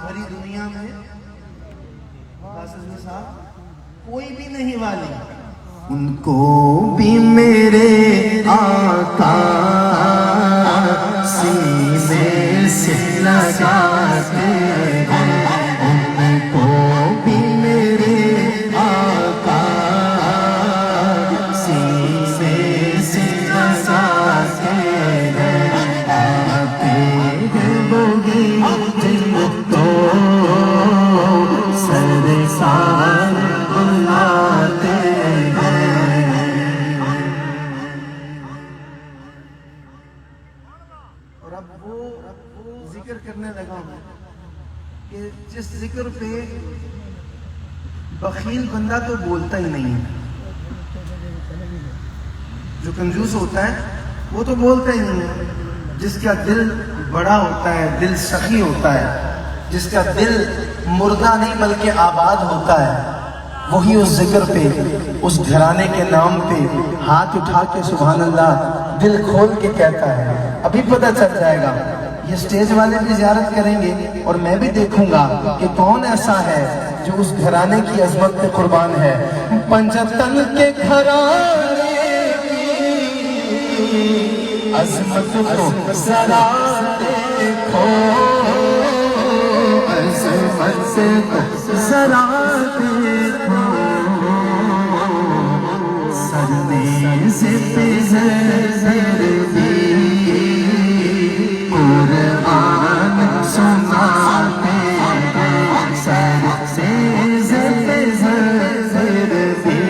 بھری دنیا میں کوئی بھی نہیں والی ان کو بھی میرے آقا سینے سے لگاتے ہیں، ان کو بھی میرے آقا سینے سے لگاتے ہیں، آتے ہیں وہی جن کو سرکار بلاتے ہیں۔ اور اب وہ ذکر کرنے لگا ہوں کہ جس ذکر پہ بخیل بندہ تو بولتا ہی نہیں ہے، جو کنجوس ہوتا ہے وہ تو بولتا ہی نہیں ہے، جس کا دل بڑا ہوتا ہے، دل سخی ہوتا ہے، جس کا دل مردہ نہیں بلکہ آباد ہوتا ہے، وہی اس ذکر پہ، اس گھرانے کے نام پہ ہاتھ اٹھا کے سبحان اللہ دل کھول کے کہتا ہے۔ ابھی پتہ چل جائے گا، یہ سٹیج والے بھی زیارت کریں گے اور میں بھی دیکھوں گا کہ کون ایسا ہے جو اس گھرانے کی عظمت پہ قربان ہے۔ پنجتن کے گھرانے کی عظمت کو ذرا دیکھو، عظمت کو ذرا دیکھو، سرنے سے زر دی قرآن سناتے ہیں، سر سے زر دی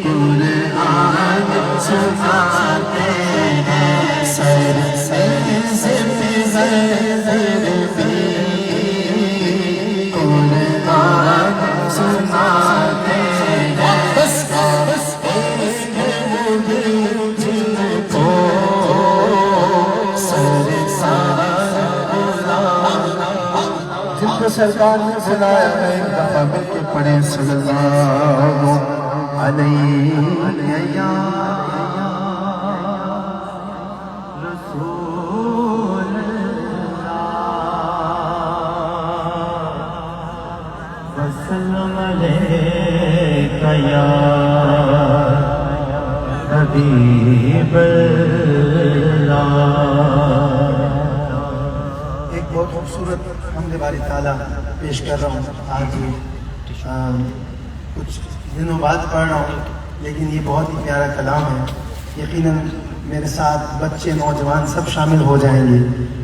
قرآن سناتے ہیں، سر سے زر دی قرآن سناتے ہیں۔ بس جن کو سرکار نے بلایا ہے ایک دفعہ مل کے پڑھیں صلی اللہ علیہ یا رسول اللہ وسلم علیکہ یا حبیب اللہ۔ ایک بہت خوبصورت حمد باری تعالیٰ پیش کر رہا ہوں، آج کچھ دنوں بعد پڑھ رہا ہوں، لیکن یہ بہت ہی پیارا کلام ہے۔ یقیناً میرے ساتھ بچے نوجوان سب شامل ہو جائیں گے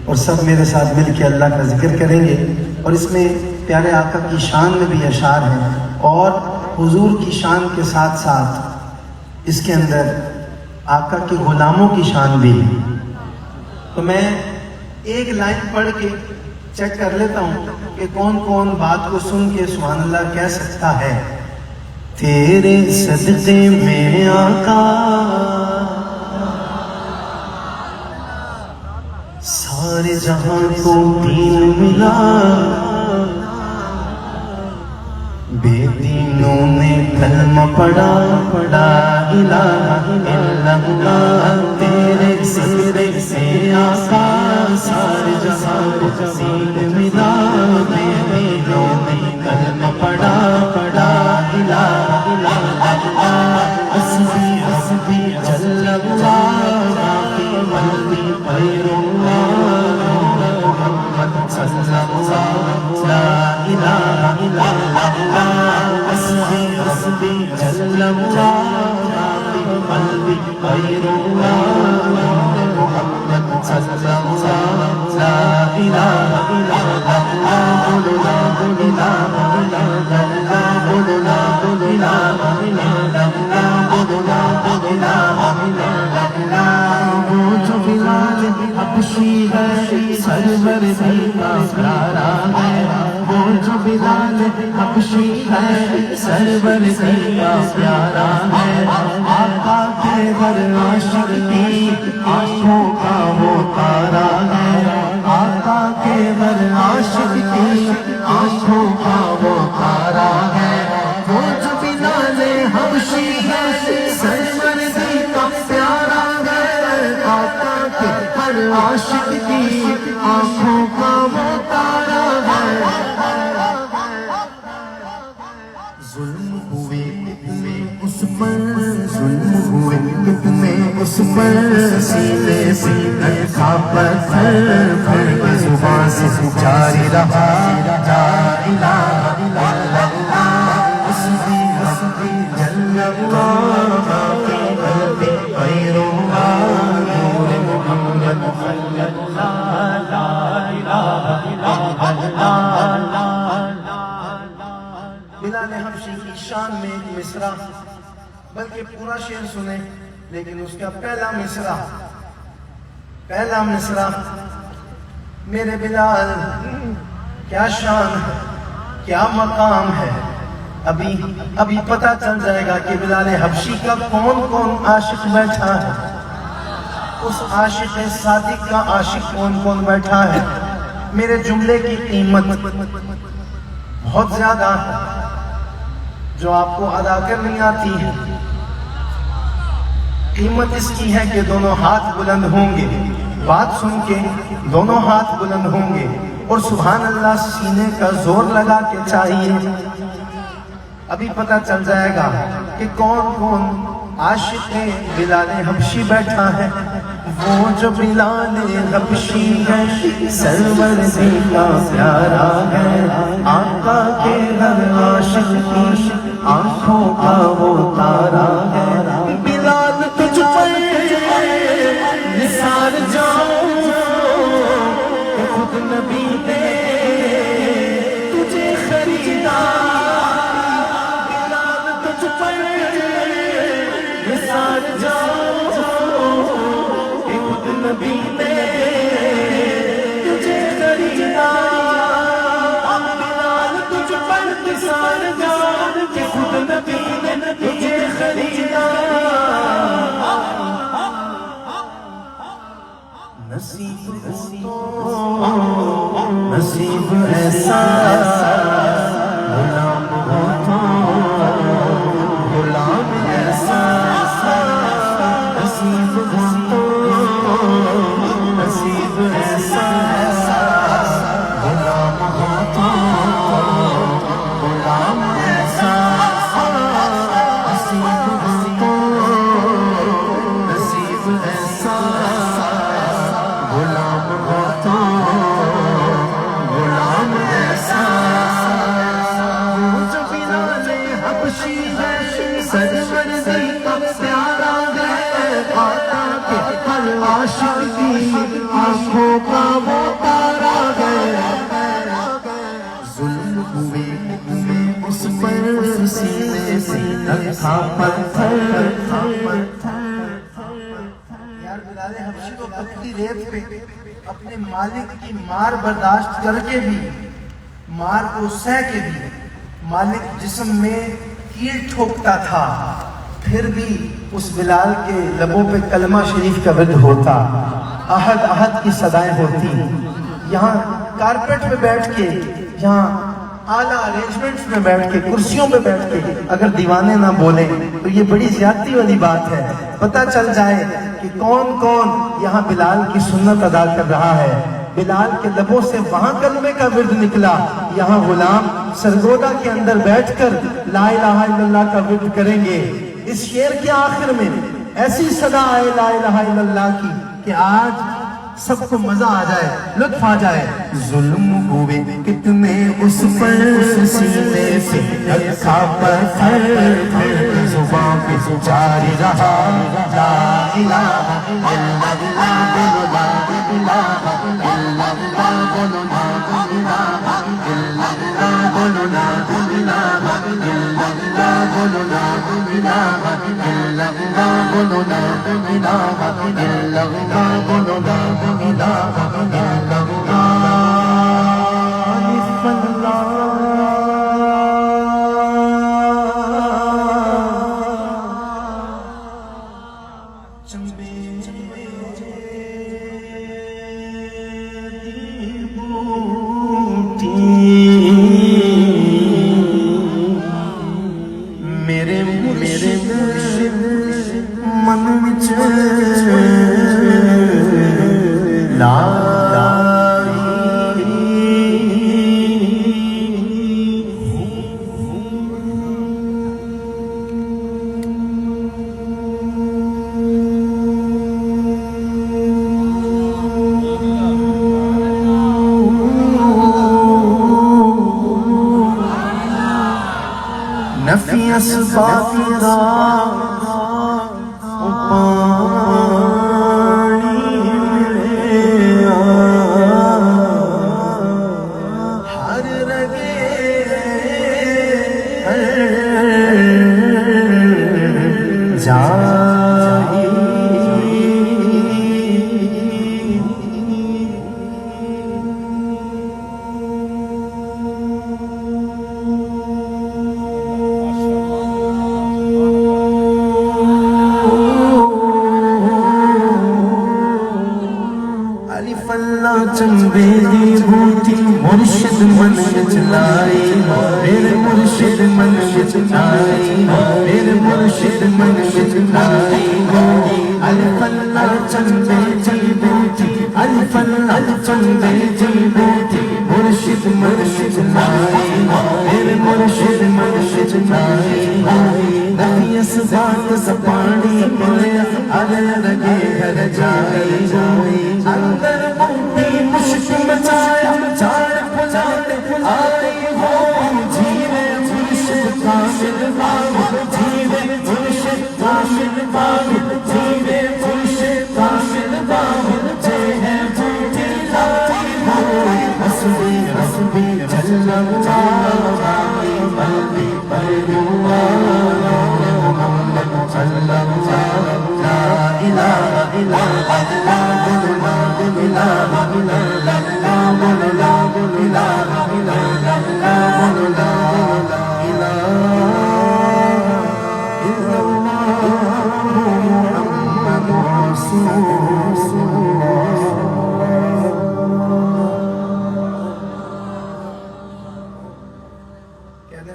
اور سب میرے ساتھ مل کے اللہ کا ذکر کریں گے، اور اس میں پیارے آقا کی شان میں بھی اشعار ہیں اور حضور کی شان کے ساتھ ساتھ اس کے اندر آقا کے غلاموں کی شان بھی ہے۔ تو میں ایک لائن پڑھ کے چیک کر لیتا ہوں کہ کون کون بات کو سن کے سبحان اللہ کہہ سکتا ہے۔ تیرے صدقے میں آقا سارے جہاں کو دین ملا، بے دینوں نے کلمہ پڑھا، لا الہ الا اللہ۔ تیرے صدقے سے آقا سارے جہاں کو دین ملا، بے دینوں نے کلمہ پڑھا، لا الہ الا اللہ۔ حسبی حسبی جل اللہ، باقی قلبی غیر اللہ، محمد صلی اللہ لا الہ الا اللہ۔ حسبی حسبی جل اللہ، باقی قلبی غیر اللہ، محمد صلی اللہ لا الہ الا اللہ۔ بولو لا الہ الا اللہ، بولو لا الہ الا اللہ، بولو لا الہ الا اللہ۔ وہ جو بلال حبشی ہے سرور بھی کا پیارا ہے، وہ جو بلال حبشی ہے سرور بھی کا پیارا ہے، آقا کے ہر عاشق کی آنکھوں کا وہ تارا ہے، آقا کے ہر عاشق کی آنکھوں کا وہ تارا ہے۔ وہ جو بلال حبشی ہے سرور بھی کا پیارا ہے، آقا کے ہر عاشق کی آنکھوں کا وہ تارا پر سینے سے رکھا پتھر پھر کے زبان سے جاری رہا لا الہ الا اللہ حسبی حسبی جل اللہ فی قلبی غیر اللہ نور محمد محمد لا الہ الا اللہ. بلال حبشی کی شان میں ایک مصرع، بلکہ پورا شعر سنیں لیکن اس کا پہلا مصرع میرے بلال کیا شان ہے، کیا مقام ہے. ابھی پتہ چل جائے گا کہ بلال حبشی کا کون کون عاشق بیٹھا ہے، اس عاشق صادق کا عاشق کون کون بیٹھا ہے. میرے جملے کی قیمت بہت زیادہ ہے جو آپ کو ادا کرنی آتی ہے. قیمت اس کی ہے کہ دونوں ہاتھ بلند ہوں گے، بات سن کے دونوں ہاتھ بلند ہوں گے اور سبحان اللہ سینے کا زور لگا کے چاہیے. ابھی پتہ چل جائے گا کہ کون کون عاشق بلال حبشی بیٹھا ہے. وہ جو بلال حبشی ہے سرور دی کا پیارا ہے، آقا کے ہر عاشق کی آنکھوں کا وہ تارا ہے. بلال تجھ پر نثار جاؤں کہ خود نبی نے تجھے خریدا. بلال تجھ پر نثار جاؤں کہ خود نبی نے تجھے خریدا. بلال تجھ پر نثار جاؤں کہ خود نبی نے تجھے خریدا. نصیب ایسا غلام ہو تو غلام ایسا نصیب ہو تو نصیب ایسا غلام ہو تو غلام ایسا نصیب ہو تو نصیب ایسا غلام ہو تو غلام ایسا. جو بلال حبشی ہے سرور دی کا پیارا ہے، آقا کے ہر عاشق کی آنکھوں کا وہ تارا ہے. ظلم ہوئے اس پر سینے سے رکھا پتھر. یار بلال حبشی کو پتلی ریت پہ اپنے مالک کی مار برداشت کر کے بھی، مار کو سہ کے بھی مالک جسم میں کیل ٹھوکتا تھا، پھر بھی اس بلال کے لبوں پہ کلمہ شریف کا ورد ہوتا، احد احد کی صدائیں ہوتی. یہاں کارپیٹ پہ بیٹھ کے، یہاں اعلیٰ ارینجمنٹس میں بیٹھ کے، کرسیوں پہ بیٹھ کے اگر دیوانے نہ بولیں تو یہ بڑی زیادتی والی بات ہے. پتہ چل جائے کہ کون کون یہاں بلال کی سنت ادا کر رہا ہے. بلال کے لبوں سے وہاں کلمے کا ورد نکلا، یہاں غلام سرگودا کے اندر بیٹھ کر لا الہ الا اللہ کا ورد کریں گے. اس شعر کے آخر میں ایسی صدا آئے لا الہ الا اللہ کی کہ آج سب کو مزہ آ جائے، لطف آ جائے. ظلم ہوئے کتنے اس پر سینے سے رکھا پتھر پھر زبان پہ جاری رہا لا الہ الا اللہ. بولو لا الہ الا اللہ، بولو لا الہ الا اللہ، بولو لا الہ الا اللہ، بولو لا الہ الا اللہ، بولو لا الہ الا اللہ، بولو لا الہ الا اللہ. میرے من وچ لا اسباب چنبیلی بوٹی مرشد من چلائی میرے مرشد من چلائی میرے مرشد من چلائی الف اللہ چنبیلی بوٹی الف اللہ چنبیلی بوٹی مرشد من چلائی میرے مرشد من چلائی نبی اسبات سپانی ملے عدل لگے گھر جائی اندر موٹی مشک مچایا چار پلاتے آئی ہو جیوے مرشد کامل باغ جیوے مرشد کامل باغ جیوے مرشد کامل باغ جے ہے بوٹی لائی ہو حسبی حسبی جل اللہ قلبی پروا محمد صلی اللہ لا الہ الا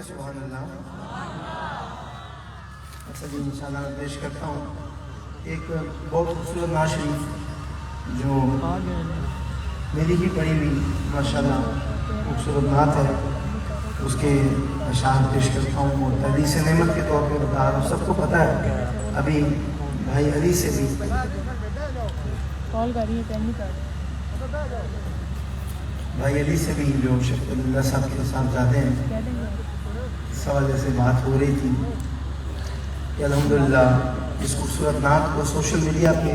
سبحان اللہ. اچھا جی انشاءاللہ پیش کرتا ہوں ایک بہت خوبصورت نعت شریف جو میری ہی پڑھی ہوئی ماشاءاللہ خوبصورت نعت ہے. اس کے اشعار پیش کرتا ہوں اور تحدیث نعمت کے طور پہ بتا رہا ہوں. سب کو پتہ ہے ابھی بھائی علی سے بھی بھائی علی سے بھی جو شیخ اللہ صاحب کے ساتھ جاتے ہیں اس حوالے سے بات ہو رہی تھی کہ الحمدللہ اس خوبصورت نعت کو سوشل میڈیا پہ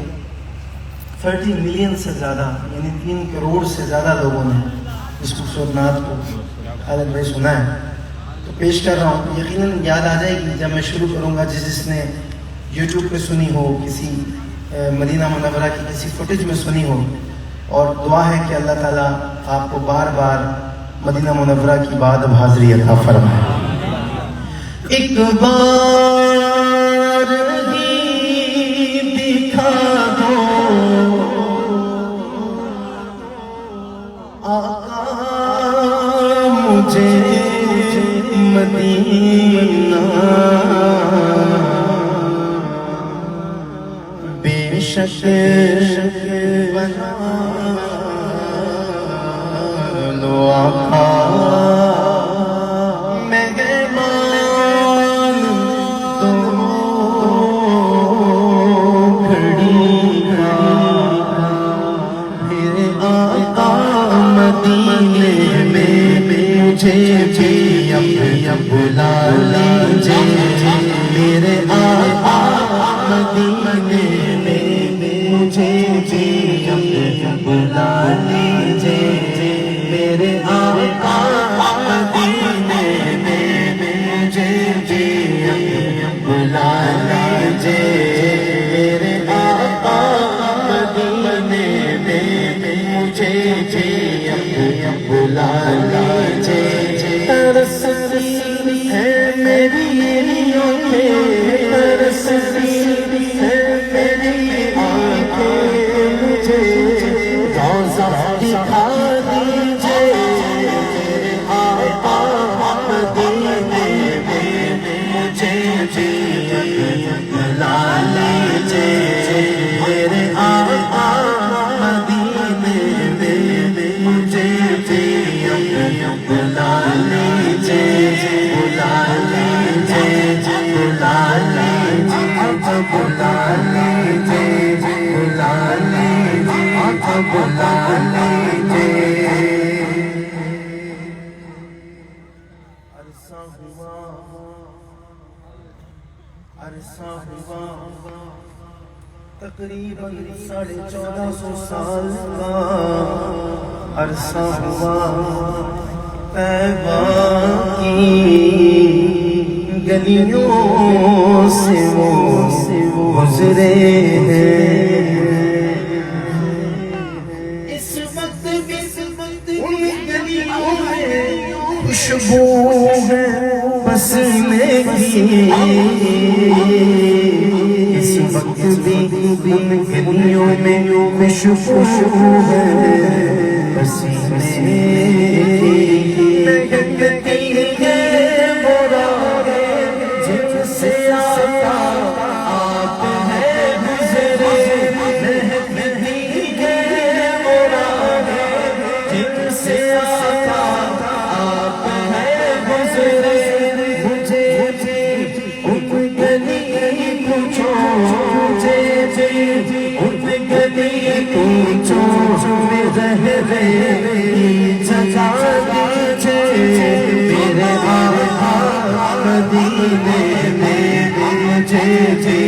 30 ملین سے زیادہ یعنی 3 کروڑ سے زیادہ لوگوں نے اس خوبصورت نعت کو خالد بھائی سنا ہے تو پیش کر رہا ہوں. یقیناً یاد آ جائے گی جب میں شروع کروں گا جس نے یوٹیوب پہ سنی ہو, کسی مدینہ منورہ کی کسی فوٹیج میں سنی ہو. اور دعا ہے کہ اللہ تعالیٰ آپ کو بار بار مدینہ منورہ کی بعد اب حاضری عطا فرمائے. ایک بار ہی دکھا دو آقا مجھے مدینہ, بے شک بنا لو آقا مہمان تو کھڑی میرے آقا مدینے میں مجھے بھی اب بلا لیجے. میرے آقا مدینے میں مجھے بھی اب بلا لیجے. میرے آقا مدینے میں مجھے بھی اب بلا لیجے. میرے آقا مدینے میں مجھے بھی اب بلا لیجے. ترستی ہے میری آنکھیں, ترستی ہے میری آنکھیں, مجھے روضہ دکھا دیجے. آقا مدینے میں مجھے بھی بلا لیجے. میرے آقا مدینے میں مجھے بھی تقریباً 1450 سال کا عرصہ ہوا طیبہ کی گلیوں سے وہ گزرے ہیں. اس وقت بھی ان گلیوں میں خوشبو ہے پسینے کی. اس وقت بھی ان گلیوں میں خوشبو ہے پسینے کی. لگتی ہے مرادیں جن سے آقا آپ ہیں گزرے. لگتی ہے مرادیں جن سے آقا آپ ہیں گزرے. مجھے بھی ان گلی پوچھو، مجھے بھی ان گلی پوچھو میں رہ رہے جگہ دیجھے. میرے آقا مدینے میں مجھے بھی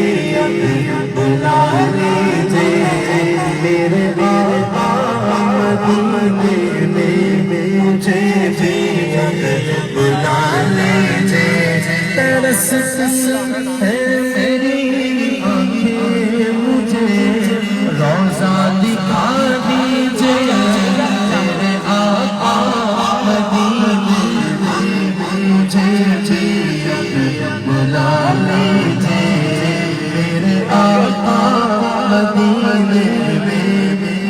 بلا لیجھے. میرے آقا مدینے میں مجھے بھی بلا لیجھے. ترستی ہے میری آنکھیں مجھے روضہ دکھا دیجھے. میرے آقا مدینے میں مجھے بھی بلا لیجھے. میرے آقا مدینے میں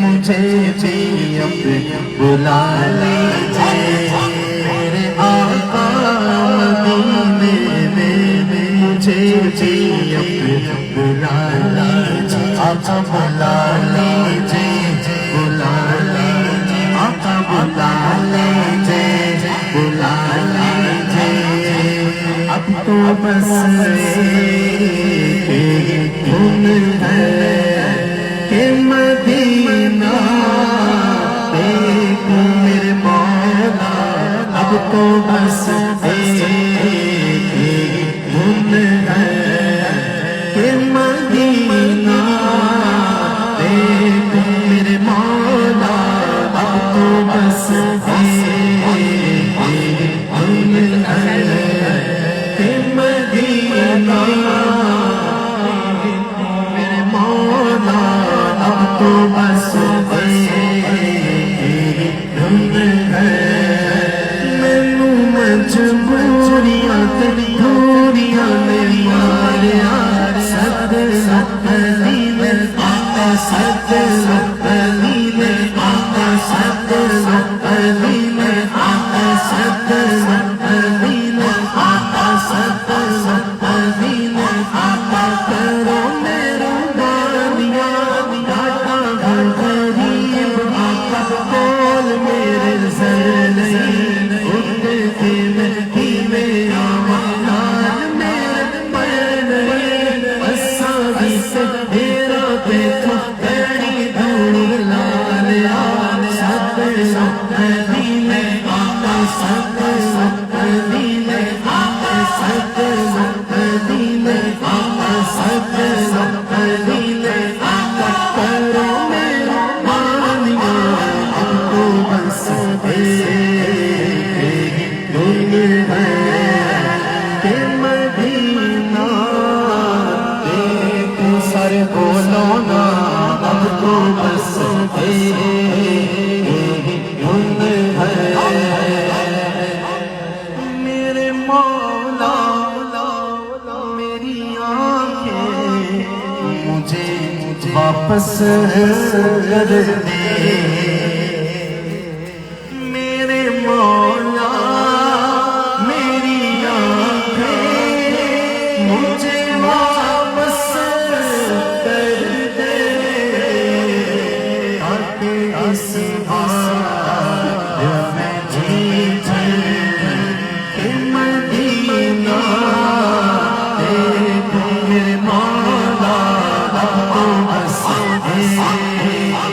مجھے بھی بلا لیجھے. میرے آقا مدینے میں مجھے بھی بلا لیجھے. آقا بلا لیجھے، بلا لیجھے. آقا بلا لیجھے، بلا لیجھے. اب تو بس ایک دھن ہے کہ مدینہ دیکھ میرے مولا. اب تو بس ایک دھن ہے کہ مدینہ دیکھ میرے مولا. اب تو بس ایک دھن ہے کہ مدینہ میرے مولا. اب تو بس ایک دھن ہے. مینوں مجبوریاں تے دوریاں نے ماریا. سد علی نے آقا، سد علی نے آقا، سد علی نے آقا، سد علی نے آقا، سد علی نے آقا. کرو مہربانیاں آقا غریب آقا بول میرے سر نہیں اٹھتے نہیں میرا مہمان میرے پر نہیں. اساں سے تیرا دیکھو بڑی دور لا لیا. سد علی نے آقا، سد علی نے آقا، سد علی نے آقا، سد علی نے آقا. کرو مہربانیاں اب تو بس ایک دھن ہے کہ مدینہ دیکھ. سارے بولو نا اب تو بس ایک دھن ہے. میرے مولا میری آنکھیں مجھے واپس کر دے. میرے مولا میری آنکھیں مجھے واپس کر دے. تاکہ اس حال میں جیتے کہ مدینہ دیکھ میرے مولا. اب تو بس ایک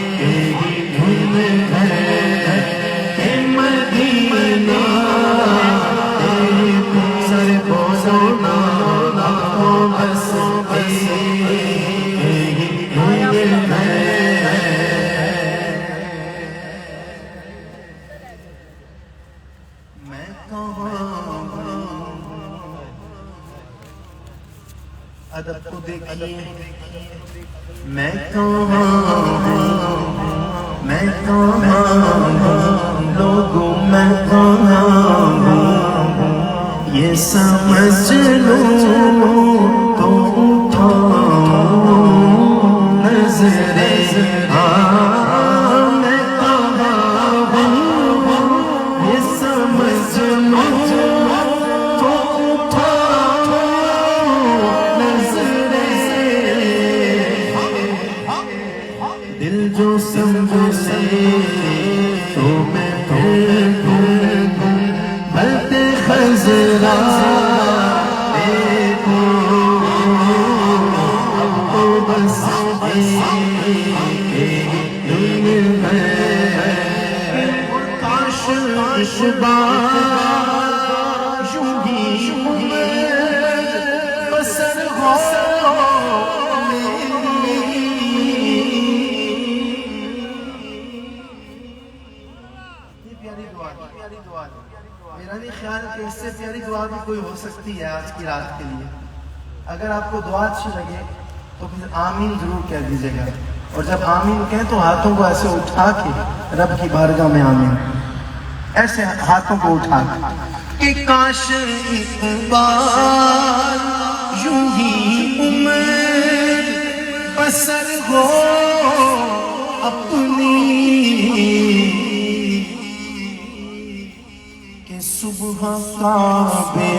میں کہاں ادب کو دیکھیے میں کہاں میں کہاں لوگوں میں کہاں یہ سمجھ لوں تو اٹھاؤں نظریں میں کہاں ہوں یہ سمجھ لوں تو اٹھاؤں نظریں دل جو سمجھے تو میں پھر بلتے خزرا دیکھو تو بس دل ہے کاش بار یوں ہی بسر ہو میرا نہیں خیال کہ اس سے پیاری دعا بھی کوئی ہو سکتی ہے آج کی رات کے لیے. اگر آپ کو دعا اچھی لگے تو پھر آمین ضرور کہہ دیجیے گا, اور جب آمین کہیں تو ہاتھوں کو ایسے اٹھا کے رب کی بارگاہ میں آمین, ایسے ہاتھوں کو اٹھا کے کہ کاش ایک بار یوں ہی عمر بسر ہو اپنی صبح کعبے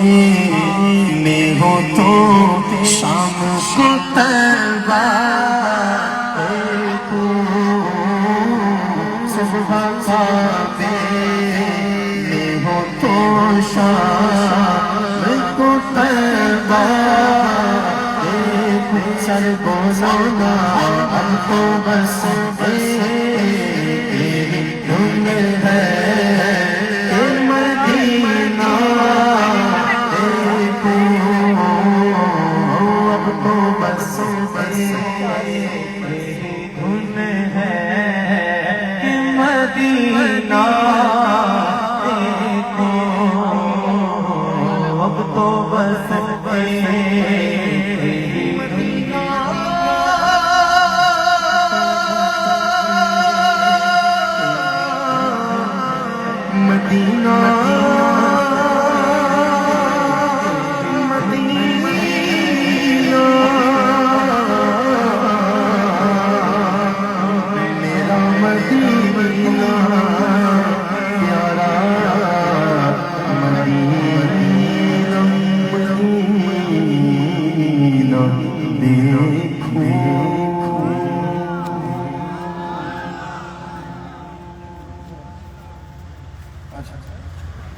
میں ہو تو شام کو طیبہ دیکھو صبح کعبے میں ہو تو شام کو طیبہ دیکھو سر بوزانا ہم کو بس دھن ہے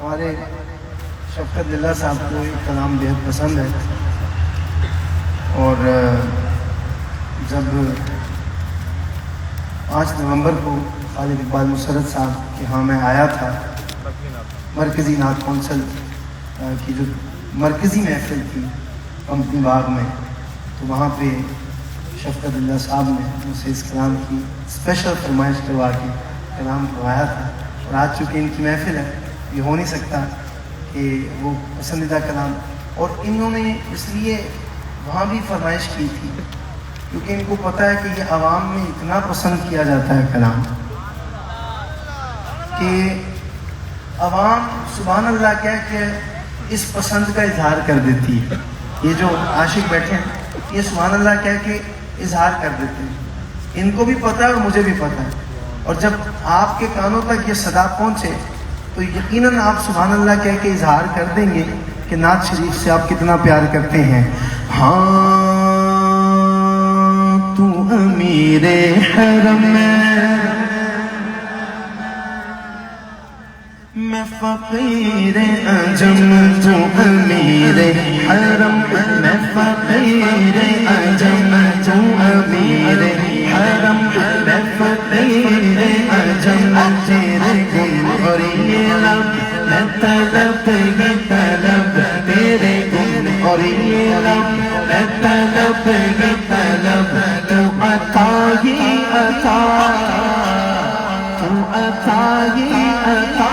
ہمارے شفقت اللہ صاحب کو ایک کلام بہت پسند ہے, اور جب 5 نومبر کو خالد اقبال مسرت صاحب کے ہاں میں آیا تھا, مرکزی نعت کونسل کی جو مرکزی محفل تھی کمپنی باغ میں, تو وہاں پہ شفقت اللہ صاحب نے مجھ سے اس کلام کی اسپیشل فرمائش کروا کے کلام کروایا تھا, اور آج چونکہ ان کی محفل ہے یہ ہو نہیں سکتا کہ وہ پسندیدہ کلام, اور انہوں نے اس لیے وہاں بھی فرمائش کی تھی کیونکہ ان کو پتہ ہے کہ یہ عوام میں اتنا پسند کیا جاتا ہے کلام کہ عوام سبحان اللہ کہہ کے اس پسند کا اظہار کر دیتی ہے. یہ جو عاشق بیٹھے ہیں یہ سبحان اللہ کہہ کے اظہار کر دیتے ہیں, ان کو بھی پتہ ہے اور مجھے بھی پتہ ہے, اور جب آپ کے کانوں تک یہ صدا پہنچے تو یقیناً آپ سبحان اللہ کہہ کے اظہار کر دیں گے کہ نعت شریف سے آپ کتنا پیار کرتے ہیں. ہاں تو امیر حرم میں فقیر عجم, تو امیر حرم میں فقیر عجم, تو امیر حرم میں فقیر عجم, تیرے گن اور یہ لب میں طلب یہ طلب, تیرے گن اور یہ لب میں طلب یہ طلب, تو عطا ہی عطا, تو عطا ہی عطا,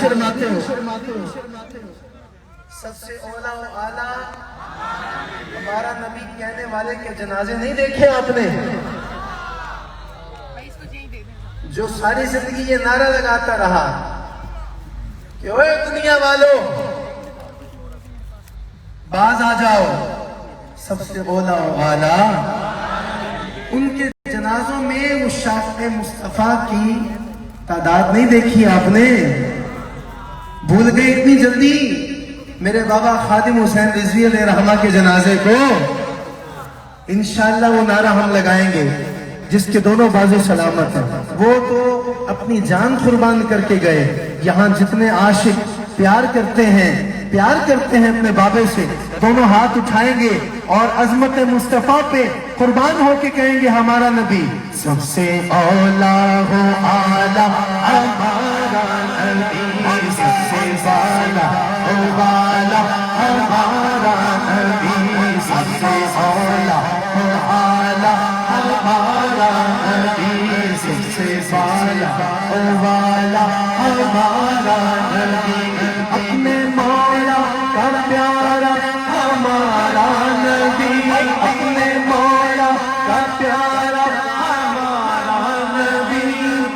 شرماتے ہو سب سے اولا و اعلیٰ ہمارا نبی کہنے والے کے جنازے نہیں دیکھے آپ نے؟ جو ساری زندگی یہ نعرہ لگاتا رہا کہ اوے دنیا والوں باز آ جاؤ، سب سے اولا و اعلیٰ ان کے جنازوں میں اس شافع مصطفیٰ کی تعداد نہیں دیکھی آپ نے؟ بھول گئے اتنی جلدی میرے بابا خادم حسین رضوی علیہ رحمہ کے جنازے کو؟ انشاءاللہ وہ نعرہ ہم لگائیں گے جس کے دونوں بازو سلامت ہیں۔ وہ تو اپنی جان قربان کر کے گئے، یہاں جتنے عاشق پیار کرتے ہیں اپنے بابے سے، دونوں ہاتھ اٹھائیں گے اور عظمت مصطفیٰ پہ قربان ہو کے کہیں گے ہمارا نبی سب سے اولا ہو اعلیٰ ہمارا نبی، سب سے بالا ہو بالا ہمارا نبی، سب سے اولا ہو اعلیٰ ہمارا نبی، سب سے بالا ہو بالا ہمارا نبی، اپنے مولا کا پیارا ہمارا نبی، اپنے مولا کا پیارا ہمارا نبی،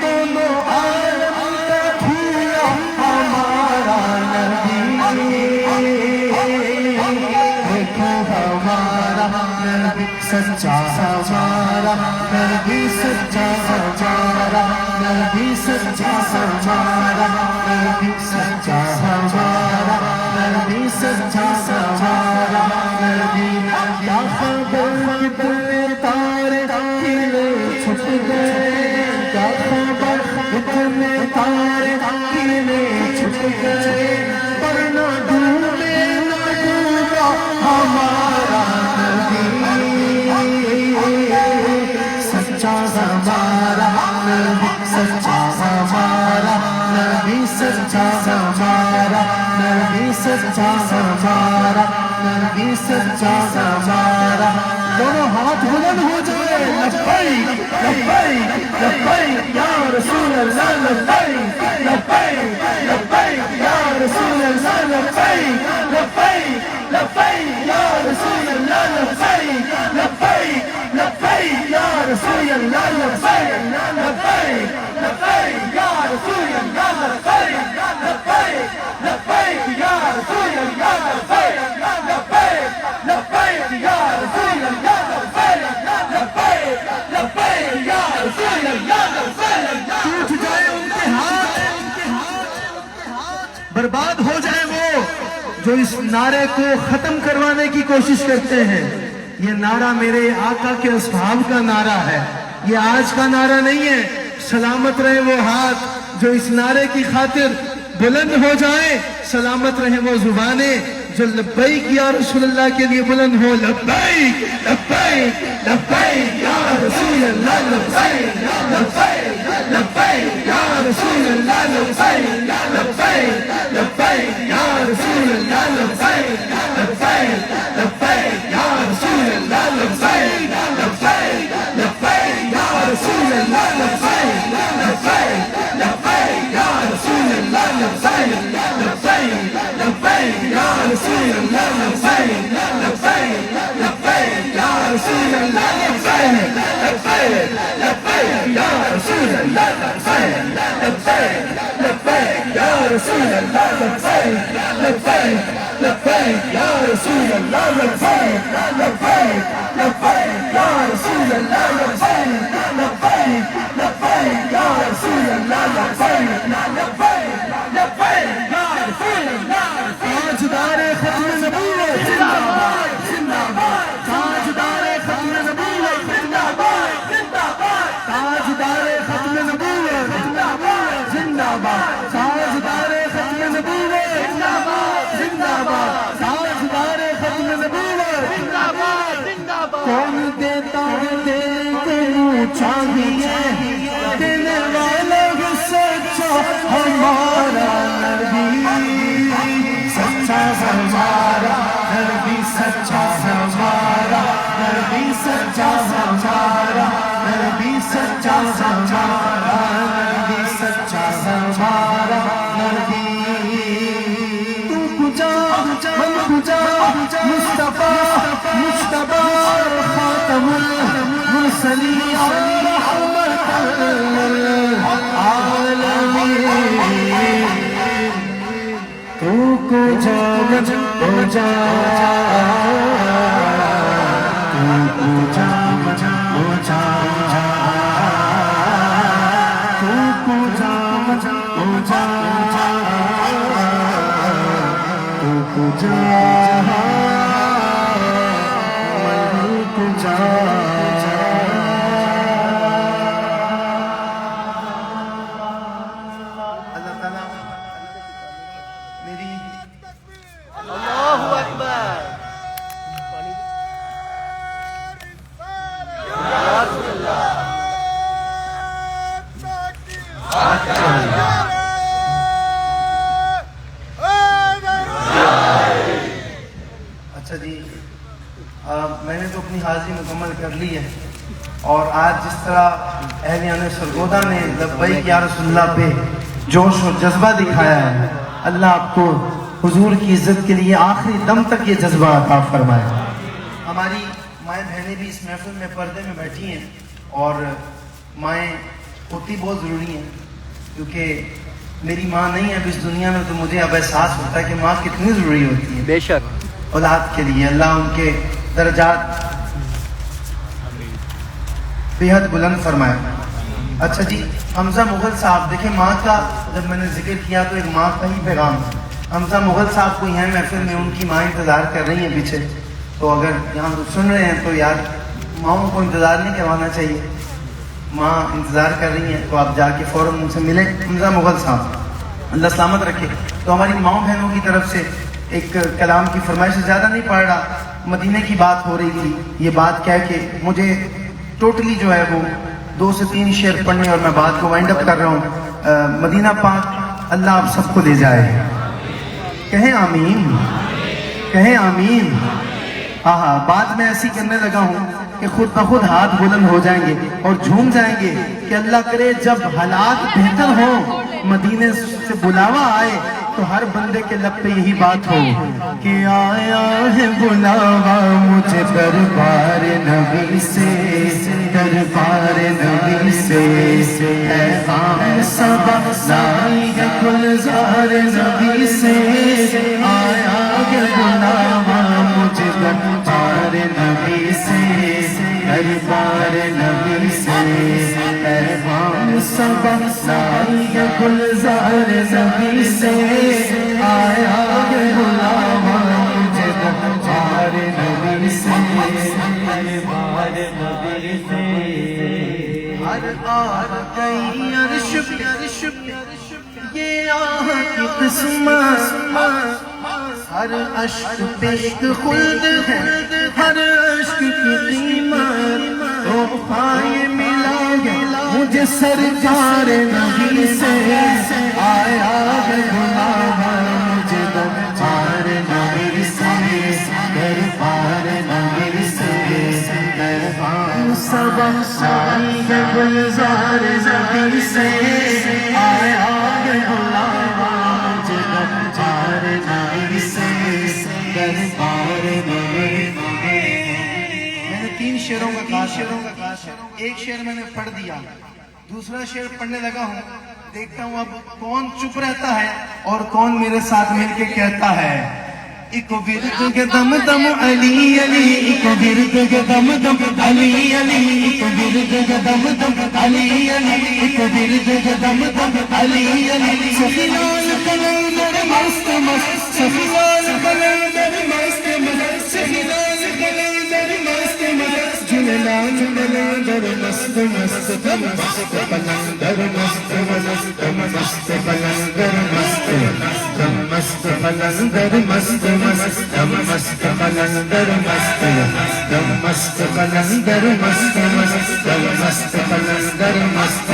دونوں عالم کا پھولا ہمارا نبی، دیکھو ہمارا نبی سچا ہمارا نبی، سچا ہمارا نبی، سچا ہمارا نبی، سچا ہمارا نبی، سچا ہمارا نبی، کیا خبر کتنے تارے کھلے چھپ گئے، کیا خبر کتنے تارے کھلے چھپ گئے، پر نہ ڈوبے نہ ڈوبا ہمارا نبی، سچا ہمارا نبی، سچا ہمارا نبی، سچا ہمارا نبی، سچا ہمارا نبی، سچا ہمارا، دونوں ہاتھ بلند ہو جائے، لبیک لبیک لبیک یا رسول اللہ، لبیک لبیک لبیک یا رسول اللہ، لبیک لبیک لبیک یا رسول اللہ، لبیک لبیک لبیک یا رسول اللہ، لبیک لبیک لبیک یا رسول اللہ، لبیک لبیک لبیک یا رسول اللہ، لبیک لبیک لبیک یا رسول اللہ، لبیک لبیک لبیک یا رسول اللہ، لبیک، ٹوٹ جائے ان کے ہاتھ، برباد ہو جائے وہ جو اس نعرے کو ختم کروانے کی کوشش کرتے ہیں۔ یہ نعرہ میرے آقا کے اصحاب کا نعرہ ہے، یہ آج کا نعرہ نہیں ہے۔ سلامت رہے وہ ہاتھ جو اس نعرے کی خاطر بلند ہو جائیں، سلامت رہے وہ زبانیں جو لبیک یا رسول اللہ کے لیے بلند ہو، لبیک لبیک لبیک یا رسول اللہ، لبیک لبیک لبیک یا رسول اللہ، لبیک لبیک لبیک یا رسول اللہ، لبیک لبیک لبیک یا رسول اللہ، لبیک لبیک لبیک یا رسول اللہ، لبیک لبیک لبیک یا رسول اللہ، لبیک لبیک لبیک یا رسول اللہ، لبیک لبیک لبیک یا رسول اللہ، لبیک لبیک لبیک یا رسول اللہ، لبیک لبیک یا رسول اللہ، لبیک لبیک یا رسول اللہ، لبیک لبیک لبیک یا رسول اللہ، لبیک لبیک لبیک یا رسول اللہ، لبیک لبیک لبیک یا رسول اللہ۔ تاجدار ختم نبوت زندہ باد زندہ باد، تاجدار ختم نبوت زندہ باد زندہ باد، تاجدار ختم نبوت زندہ باد زندہ باد، تاجدار ختم نبوت زندہ باد زندہ باد، تاجدار ختم نبوت زندہ باد زندہ باد۔ کون دیتا ہے دل کو چاہیے، دینے والا سچا ہمارا نبی، سچا ہمارا نبی، سچا ہمارا نبی، سچا ہمارا نبی، سچا ہمارا نبی، سچا ہمارا نبی، خاتم المرسلین رحمت للعالمین تو کو جان تو جا تو کو جان تو جا تو کو جان تو جا تو کو جا اللہ تعالیٰ میری اللہ اکبر. اچھا جی میں نے تو اپنی حاضری مکمل کر لی ہے اور آج جس طرح اہلیان سرگودا نے لبیک یا رسول اللہ پہ جوش اور جذبہ دکھایا ہے اللہ آپ کو حضور کی عزت کے لیے آخری دم تک یہ جذبہ عطا فرمائے. ہماری مائیں بہنیں بھی اس محفل میں پردے میں بیٹھی ہیں اور مائیں ہوتی بہت ضروری ہیں کیونکہ میری ماں نہیں ہے اب اس دنیا میں تو مجھے اب احساس ہوتا ہے کہ ماں کتنی ضروری ہوتی ہے بے شک. اولاد کے لیے. اللہ ان کے درجات بےحد بلند فرمائے. اچھا جی حمزہ مغل صاحب دیکھیں ماں کا جب میں نے ذکر کیا تو ایک ماں کا ہی پیغام. حمزہ مغل صاحب کو یہاں محفل میں ان کی ماں انتظار کر رہی ہیں پیچھے تو اگر یہاں سن رہے ہیں تو یار ماؤں کو انتظار نہیں کروانا چاہیے. ماں انتظار کر رہی ہیں تو آپ جا کے فوراً ان سے ملیں. حمزہ مغل صاحب اللہ سلامت رکھے. تو ہماری ماؤں بہنوں کی طرف سے ایک کلام کی فرمائش سے زیادہ نہیں پڑھ رہا. مدینے کی بات ہو رہی تھی یہ بات کہہ کے مجھے ٹوٹلی جو ہے وہ 2 سے 3 شعر پڑھنے اور میں بات کو وائنڈ اپ کر رہا ہوں. مدینہ پاک اللہ آپ سب کو لے جائے. کہیں آمین کہیں آمین. ہاں بات میں ایسی کرنے لگا ہوں کہ خود بخود ہاتھ بلند ہو جائیں گے اور جھوم جائیں گے کہ اللہ کرے جب حالات بہتر ہوں مدینے سے بلاوا آئے تو ہر بندے کے لب پہ یہی بات ہو کہ آیا ہے بلاوا مجھے دربار نبی سے دربار نبی سے اے خام صبا لائی ہے گلزار نبی سے آیا ہے بلاوا مجھے دربار نبی سے دربار نبی سے اے خام صبا لائی ہے گلزار نبی سے آیا ہے بلاوا مجھے دربار نبی سے دربار نبی سے. ہر آہ گئی عرش یہ آہ کی قسمت ہر اشک پہ ایک خلد ہے ہر اشک کی قیمت تحفہ یہ ملا ہے مجھے سرکار نبی سے آیا ہے بلاوا مجھے دربار نبی سے دربار نبی سے دربار صبا لائی ہے گلزار نبی سے آیا ہے بلاوا مجھے دربار نبی سے دربار نبی. میں نے 3 شعروں کا کہا. ایک شعر میں نے پڑھ دیا دوسرا شعر پڑھنے لگا ہوں دیکھتا ہوں اب کون چپ رہتا ہے اور کون میرے ساتھ مل کے کہتا ہے ایکو ورد کے دم دم علی علی ایکو ورد کے دم دم علی علی ایکو ورد کے دم دم علی علی ایکو ورد کے دم دم علی علی. سخی لال قلندر مست مست سخی لال قلندر مست مست سخی لال قلندر مست مست جلال قلندر مست مست دم مست قلندر مست مست دم مست قلندر مست دم مست قلندر مست مست دم مست قلندر مست دم مست قلندر مست مست دم مست قلندر مست.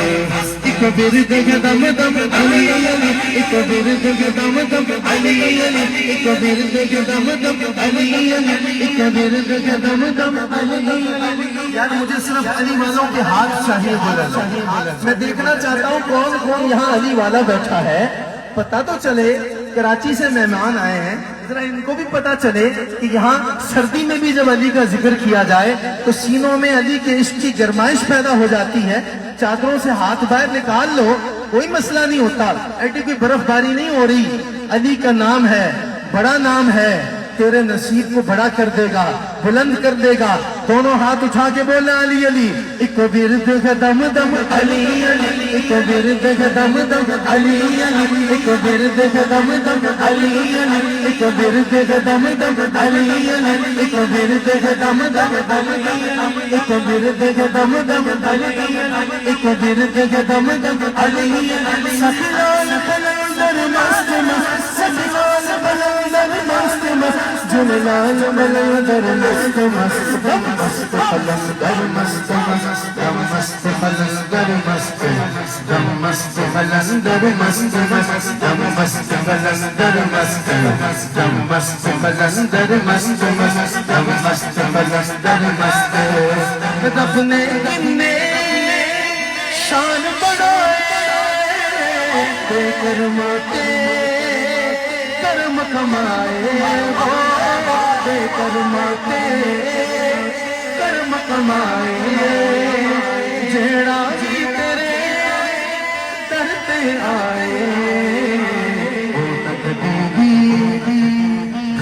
ایک ورد کے دم دم علی علی ایک ورد کے دم دم علی علی ایک ورد کے دم دم علی علی ایک ورد کے دم دم علی علی. یار مجھے صرف علی والوں کے ہاتھ چاہیے بلند. میں دیکھنا چاہتا ہوں کون کون یہاں علی والا بیٹھا ہے پتہ تو چلے. کراچی سے مہمان آئے ہیں, ذرا ان کو بھی پتا چلے کہ یہاں سردی میں بھی جب علی کا ذکر کیا جائے تو سینوں میں علی کے عشق کی گرمائش پیدا ہو جاتی ہے. چادروں سے ہاتھ باہر نکال لو, کوئی مسئلہ نہیں ہوتا, ایٹی کوئی برف باری نہیں ہو رہی. علی کا نام ہے, بڑا نام ہے, تیرے نصیب کو بڑا کر دے گا, بلند کر دے گا. دونوں ہاتھ اٹھا کے بولنا علی علی. ایک ورد دم دم علی علی, ایک ورد دم دم علی علی, ایک ورد دم دم علی علی, ایک ورد دم دم علی علی, ایک ورد دم دم علی علی, ایک ورد دم دم علی علی, ایک ورد دم دم علی علی. سخلان بلندر مست مست, سخلان بلندر مست مست, جلال بلندر مست مست, دم مست بلندر مست مست, دم مست بلندر مست مست, دم مست بلندر مست مست, دم مست بلندر مست مست, دم مست بلندر مست مست, دم مست بلندر مست. رب نے انہیں شان بڑھائے, بے کرماتے کرم کمائے, بے کرماتے کرم کمائے. جیڑا جی تیرے در تے آئے, وہ تقدیر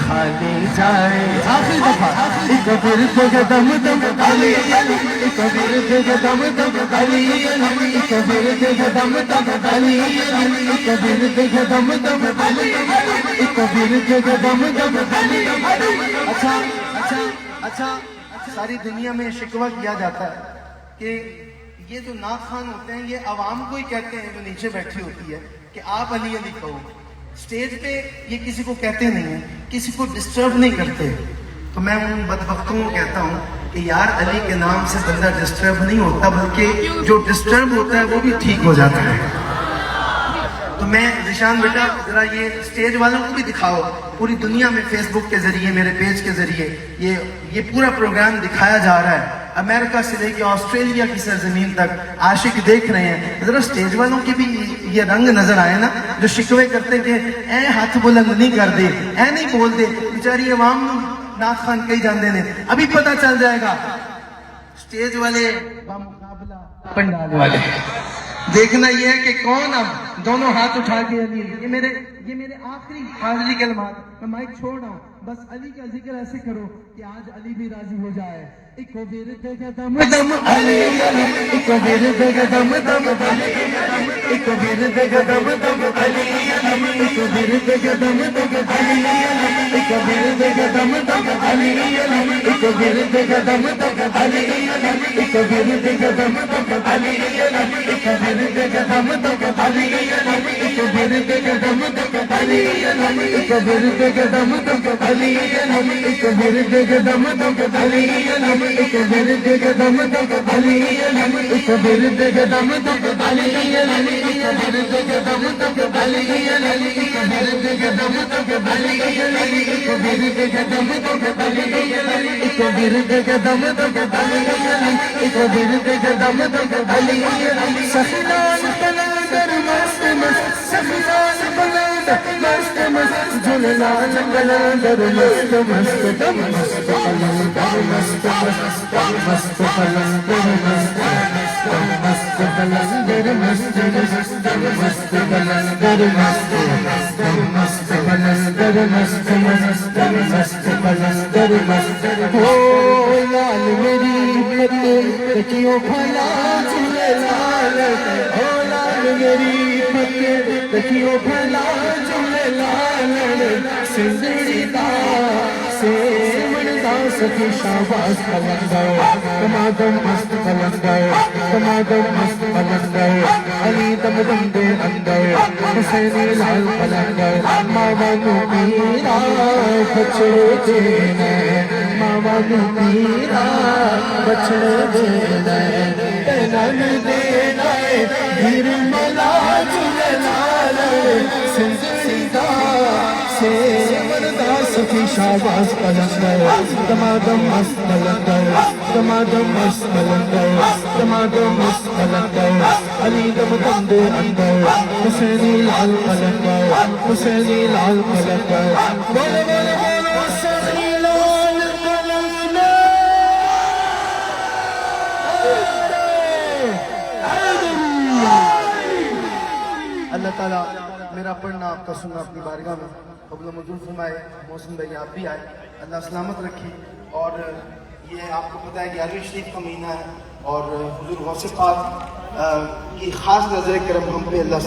خالی جائے. آخری دفعہ ایک ورد دم دم علی علی, ایک ورد دم دم علی علی, ایک ورد دم دم علی علی, ایک ورد دم دم علی علی, ایک ورد دم دم علی علی. اچھا اچھا اچھا, ساری دنیا میں شکوہ کیا جاتا ہے کہ یہ جو نعت خوان ہوتے ہیں یہ عوام کو ہی کہتے ہیں جو نیچے بیٹھی ہوتی ہے کہ آپ علی علی کہو. سٹیج پہ یہ کسی کو کہتے نہیں ہیں, کسی کو ڈسٹرب نہیں کرتے. تو میں ان بدبختوں کو کہتا ہوں کہ یار علی کے نام سے بندہ ڈسٹرب نہیں ہوتا, بلکہ جو ڈسٹرب ہوتا ہے وہ بھی ٹھیک ہو جاتا ہے. تو میں ذیشان بیٹا ذرا یہ سٹیج والوں کو بھی دکھاؤ, پوری دنیا میں فیس بک کے ذریعے, میرے پیج کے ذریعے یہ پورا پروگرام دکھایا جا رہا ہے. امریکہ سے لے کے آسٹریلیا کی سرزمین تک عاشق دیکھ رہے ہیں. ذرا سٹیج والوں کی بھی یہ رنگ نظر آئے نا, جو شکوے کرتے کہ اے ہاتھ بلند نہیں کر دے, اے نہیں بول دے. بیچاری عوام نعت خوان کئی جاندے نے, ابھی پتہ چل جائے گا. سٹیج والے بمقابلہ پنڈال والے, دیکھنا یہ ہے کہ کون اب دونوں ہاتھ اٹھا کے علی. یہ میرے آخری حاضری کلمات, میں مائک چھوڑ رہا ہوں, بس علی کا ذکر ایسے کرو کہ آج علی بھی راضی ہو جائے. ایک ورد دم دم علی علی, ایک ورد دم دم علی علی, ایک ورد دم دم علی علی, ایک ورد دم دم علی علی, ایک ورد دم دم علی علی, ایک ورد دم دم علی علی, ایک ورد دم دم علی علی, ایک ورد دم دم علی علی, ایک ورد دم دم علی علی, ایک ورد دم دم علی علی, ایک ورد دم دم علی علی, ایک ورد دم دم علی علی, ایک ورد دم دم علی علی, ایک ورد دم دم علی علی, ایک ورد دم دم علی علی, ایک ورد دم دم علی علی, ایک ورد دم دم علی علی, ایک ورد دم دم علی علی. سخلان بلندر مست مست, سخلان بلندر مست مست, جلال بلندر مست مست, دم مست بلندر مست مست, دم مست بلندر مست مست, دم مست بلندر مست مست, دم مست بلندر مست مست, دم مست بلندر مست مست, دم مست بلندر مست. او لال میری پتے کیوں پھلا چلے لال, او لال میری پتے کیوں پھلا چلے لال, سندری دا سے مندا سکی شاباز کلندر, تمادم مست کلندر, تمادم مست کلندر, علی دم دم دے اندر, حسینی لال کلندر. ماما نو میرا بچڑے دینے, ماما نو میرا بچڑے دینے, تینن دینا گھر ملا جلے لال, سندری دا سے مندا سکی شاباز کلندر, تمادم مست کلندر. دمادم اس قلندر دمادم اس قلندر علی دم دم دے اندر حسینی لال قلندر حسینی لال قلندر بولے بولے بولے حسینی لال قلندر اللہ تعالیٰ میرا پڑھنا آپ کا سننا اپنی بارگاہ میں قبول و منظور فرمائے. محسن بھائی آپ بھی آئے, اللہ سلامت رکھی. اور یہ آپ کو پتہ ہے 11ویں شریف کا مہینہ ہے اور حضور غوث پاک کی خاص نظر کرم ہم پہ اللہ